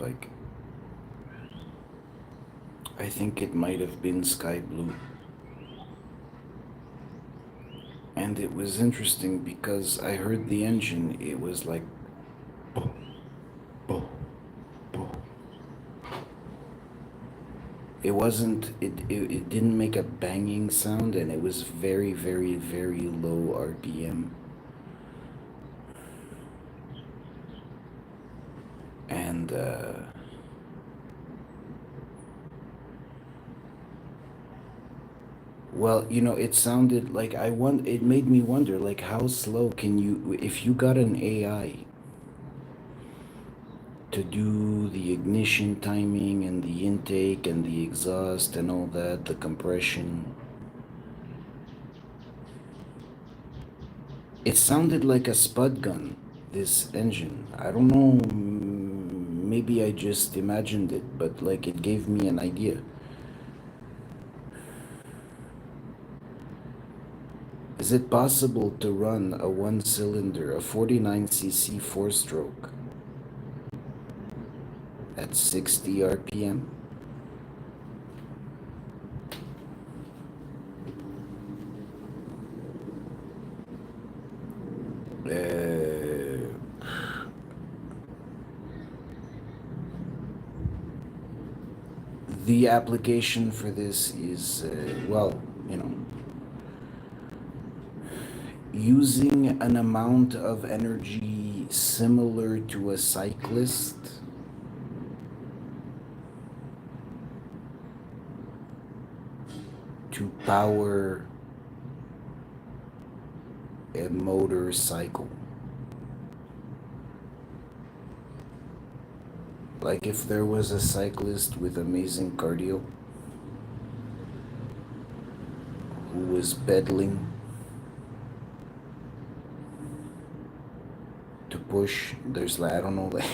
bike. I think it might have been sky blue. And it was interesting because I heard the engine, it was like boom, boom, boom. It wasn't, it didn't make a banging sound, and it was very, very, very low RPM. And well, it sounded like it made me wonder, like, how slow can you, if you got an AI to do the ignition timing and the intake and the exhaust and all that, the compression. It sounded like a spud gun, this engine. I don't know, maybe I just imagined it, but like it gave me an idea. Is it possible to run a one cylinder, a 49cc four stroke at 60 RPM? The application for this is, well, using an amount of energy similar to a cyclist to power a motorcycle. Like if there was a cyclist with amazing cardio who was pedaling to push, there's like, I don't know, like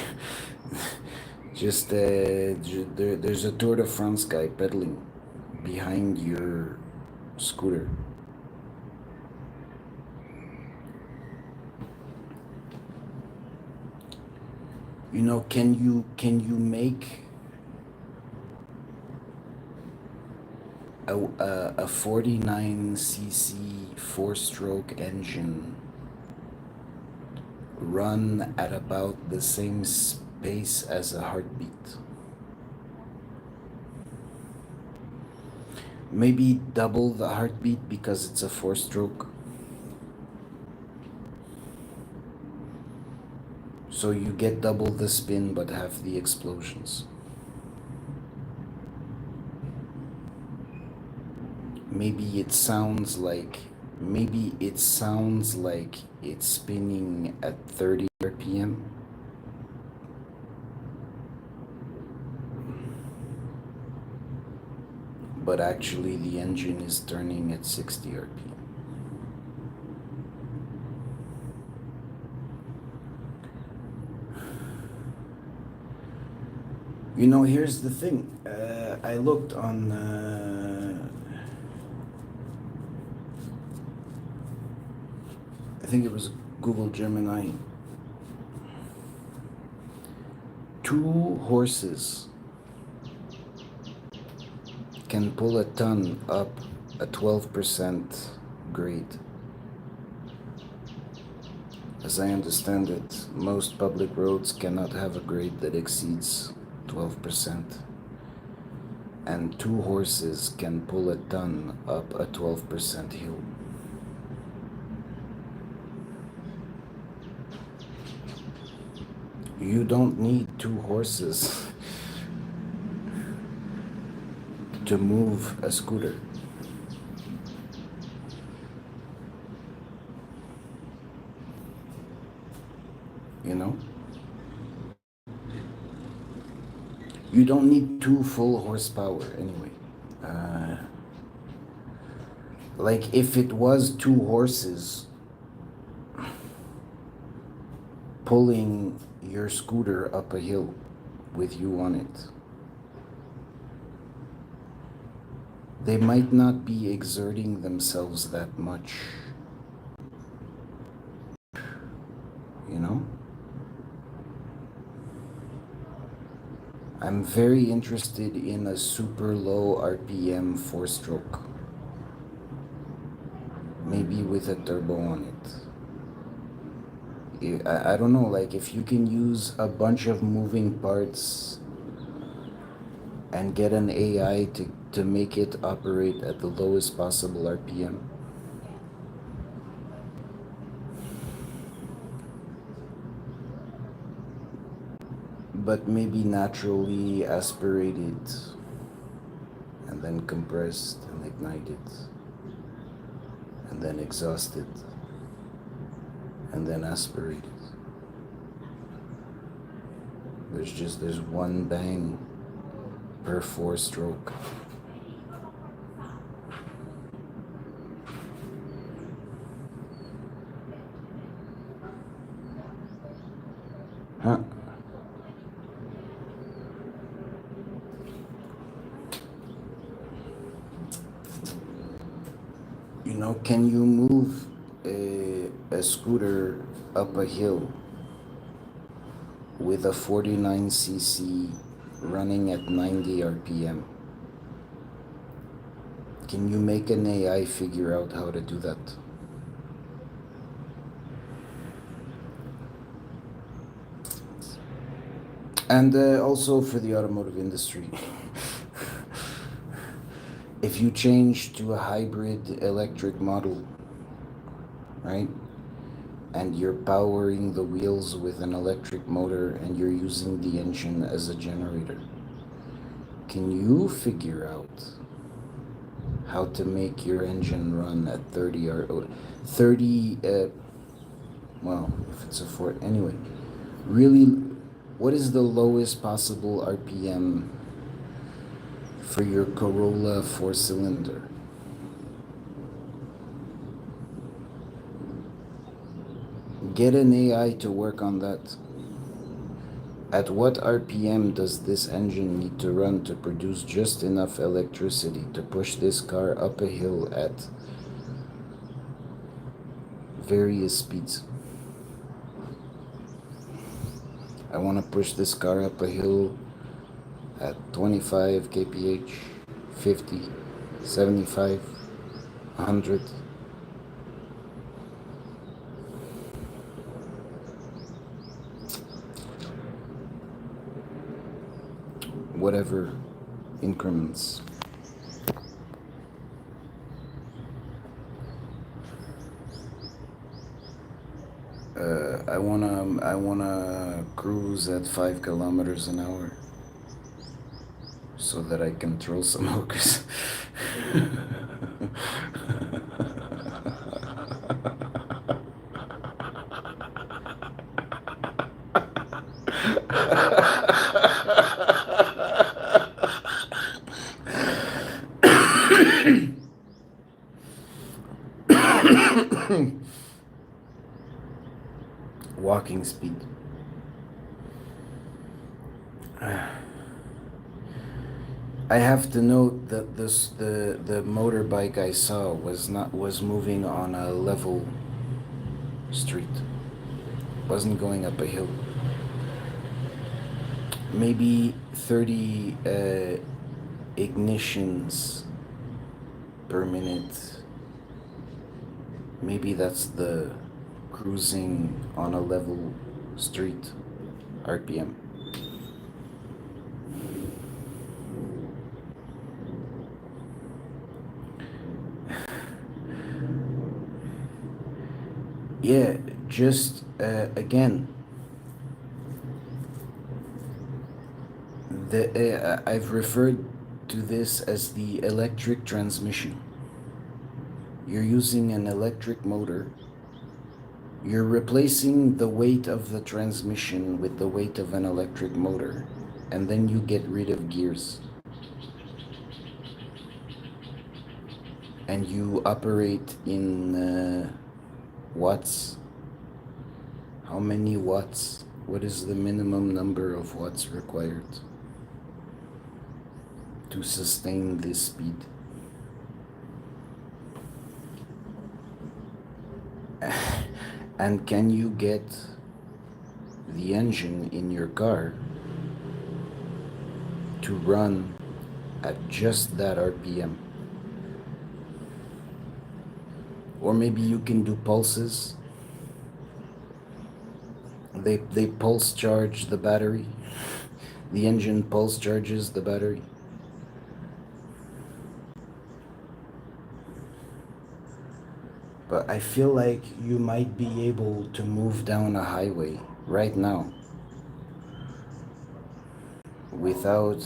just there's a Tour de France guy pedaling behind your scooter. Can you make a 49cc four-stroke engine run at about the same pace as a heartbeat? Maybe double the heartbeat because it's a four-stroke. So you get double the spin but have the explosions. Maybe it sounds like it's spinning at 30 RPM. But actually the engine is turning at 60 RPM. Here's the thing. I looked on I think it was Google Gemini. 2 horses can pull a ton up a 12% grade. As I understand it, most public roads cannot have a grade that exceeds 12%. And 2 horses can pull a ton up a 12% hill. You don't need 2 horses to move a scooter. You don't need 2 full horsepower anyway. Like if it was 2 horses pulling your scooter up a hill with you on it, they might not be exerting themselves that much. I'm very interested in a super low RPM four-stroke, maybe with a turbo on it. I don't know, like if you can use a bunch of moving parts and get an AI to make it operate at the lowest possible RPM. But maybe naturally aspirated and then compressed and ignited and then exhausted and then aspirated. There's one bang per four-stroke. Huh? You know, can you move a scooter up a hill with a 49cc running at 90 RPM? Can you make an AI figure out how to do that? And also for the automotive industry. If you change to a hybrid electric model, right? And you're powering the wheels with an electric motor and you're using the engine as a generator, can you figure out how to make your engine run at 30 or 30, well, if it's a Ford, anyway, really, what is the lowest possible RPM for your Corolla four-cylinder? Get an AI to work on that. At what RPM does this engine need to run to produce just enough electricity to push this car up a hill at various speeds? I want to push this car up a hill at 25 kph, 50, 75, 100. Whatever increments. I wanna cruise at 5 kilometers an hour so that I can throw some hookers. Walking speed. I have to note that the motorbike I saw was moving on a level street. Wasn't going up a hill. Maybe 30 ignitions per minute. Maybe that's the cruising on a level street RPM. Yeah, just again, I've referred to this as the electric transmission. You're using an electric motor. You're replacing the weight of the transmission with the weight of an electric motor, and then you get rid of gears. And you operate in watts. How many watts? What is the minimum number of watts required to sustain this speed? And can you get the engine in your car to run at just that RPM. Or maybe you can do pulses. They pulse charge the battery. The engine pulse charges the battery. But I feel like you might be able to move down a highway right now without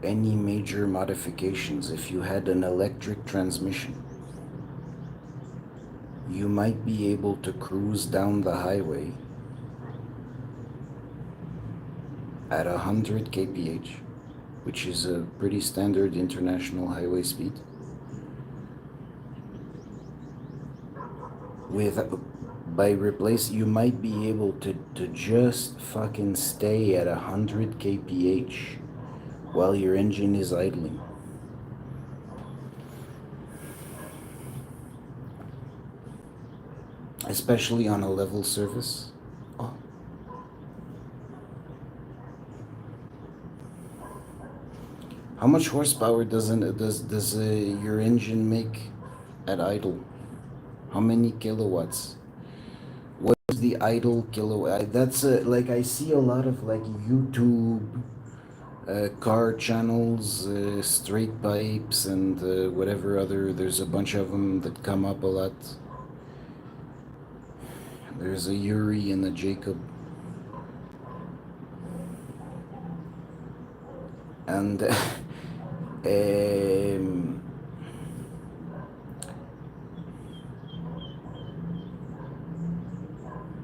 any major modifications. If you had an electric transmission, you might be able to cruise down the highway at 100 kph, which is a pretty standard international highway speed, you might be able to just fucking stay at 100 kph while your engine is idling. Especially on a level surface. Oh. How much horsepower does your engine make at idle? How many kilowatts? What is the idle kilowatt? That's like I see a lot of like YouTube car channels, straight pipes, and whatever other. There's a bunch of them that come up a lot. There's a Yuri and a Jacob. And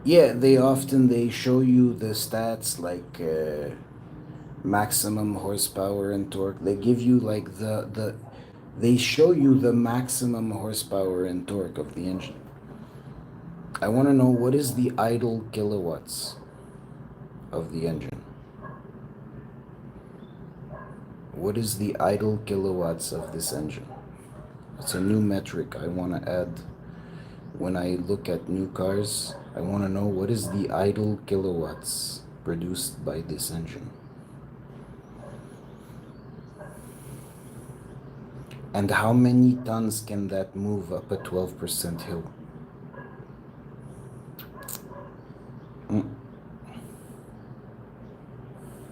yeah, they show you the stats like maximum horsepower and torque. They give you like they show you the maximum horsepower and torque of the engine. I want to know, what is the idle kilowatts of the engine? What is the idle kilowatts of this engine? It's a new metric I want to add. When I look at new cars, I want to know what is the idle kilowatts produced by this engine. And how many tons can that move up a 12% hill?